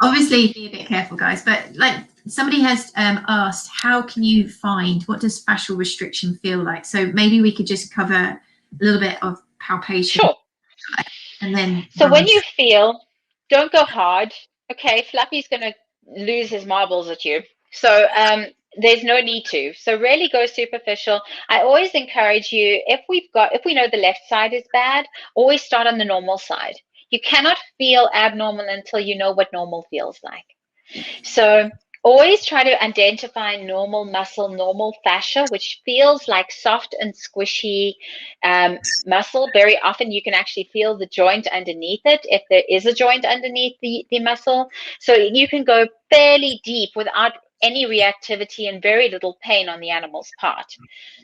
obviously be a bit careful, guys, but like somebody has asked, how can you find, what does fascial restriction feel like? So maybe we could just cover a little bit of palpation. Sure. And then So when you feel, don't go hard. Okay, Fluffy's going to lose his marbles at you. So there's no need to. So really go superficial. I always encourage you, if we know the left side is bad, always start on the normal side. You cannot feel abnormal until you know what normal feels like. So always try to identify normal muscle, normal fascia, which feels like soft and squishy muscle. Very often you can actually feel the joint underneath it, if there is a joint underneath the muscle. So you can go fairly deep without any reactivity and very little pain on the animal's part.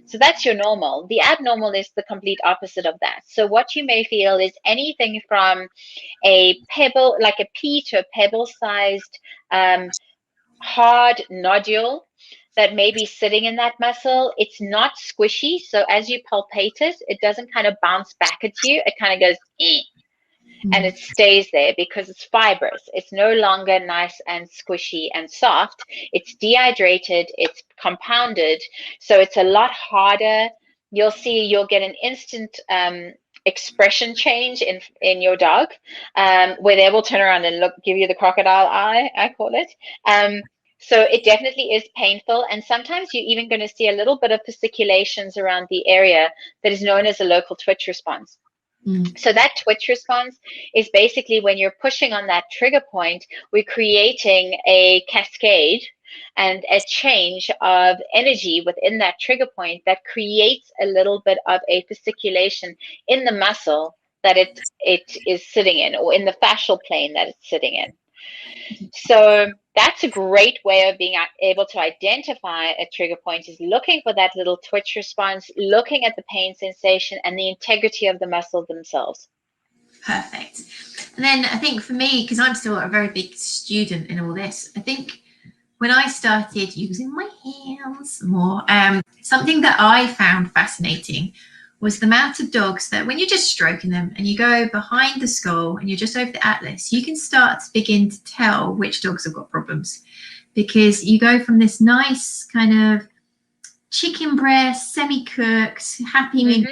So that's your normal. The abnormal is the complete opposite of that. So what you may feel is anything from a pebble, like a pea to a pebble-sized hard nodule that may be sitting in that muscle. It's not squishy, so as you palpate it, it doesn't kind of bounce back at you. It kind of goes, eh, and it stays there because it's fibrous. It's no longer nice and squishy and soft. It's dehydrated, it's compounded, so it's a lot harder. You'll get an instant expression change in your dog, where they will turn around and give you the crocodile eye, I call it. So it definitely is painful, and sometimes you're even going to see a little bit of fasciculations around the area that is known as a local twitch response. So that twitch response is basically when you're pushing on that trigger point, we're creating a cascade and a change of energy within that trigger point that creates a little bit of a fasciculation in the muscle that it is sitting in, or in the fascial plane that it's sitting in. So that's a great way of being able to identify a trigger point, is looking for that little twitch response, looking at the pain sensation and the integrity of the muscle themselves. Perfect. And then I think for me, because I'm still a very big student in all this, I think when I started using my hands more, something that I found fascinating was the amount of dogs that when you're just stroking them and you go behind the skull and you're just over the atlas, you can start to begin to tell which dogs have got problems, because you go from this nice kind of chicken breast, semi-cooked, happy meal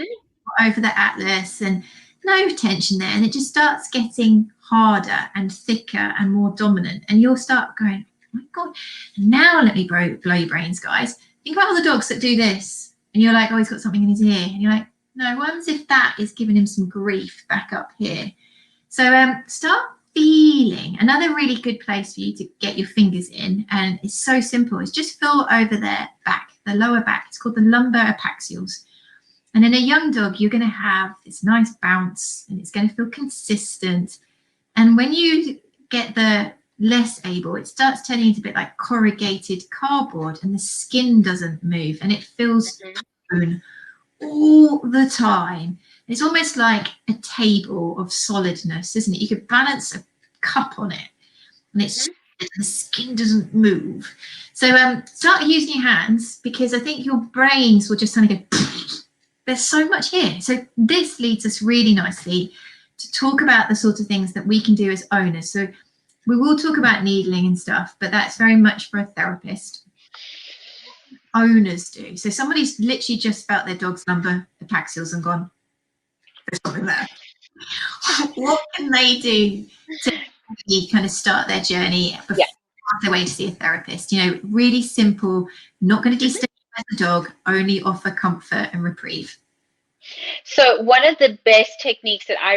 over the atlas and no tension there, and it just starts getting harder and thicker and more dominant, and you'll start going, oh my God, now let me blow your brains, guys. Think about all the dogs that do this and you're like, oh, he's got something in his ear, and you're like, no, what happens if that is giving him some grief back up here? So start feeling. Another really good place for you to get your fingers in, and it's so simple, is just feel over their back, the lower back. It's called the lumbar apaxials. And in a young dog, you're going to have this nice bounce and it's going to feel consistent. And when you get the less able, it starts turning into a bit like corrugated cardboard, and the skin doesn't move and it feels tone all the time. It's almost like a table of solidness, isn't it? You could balance a cup on it and it's the skin doesn't move. So start using your hands, because I think your brains will just kind of go, there's so much here. So this leads us really nicely to talk about the sort of things that we can do as owners. So we will talk about needling and stuff, but that's very much for a therapist. Owners do. So somebody's literally just felt their dog's lumbar apaxials and gone, there's something there. What can they do to kind of start their journey before their way to see a therapist? You know, really simple, not going to destabilize the dog, only offer comfort and reprieve. So one of the best techniques that I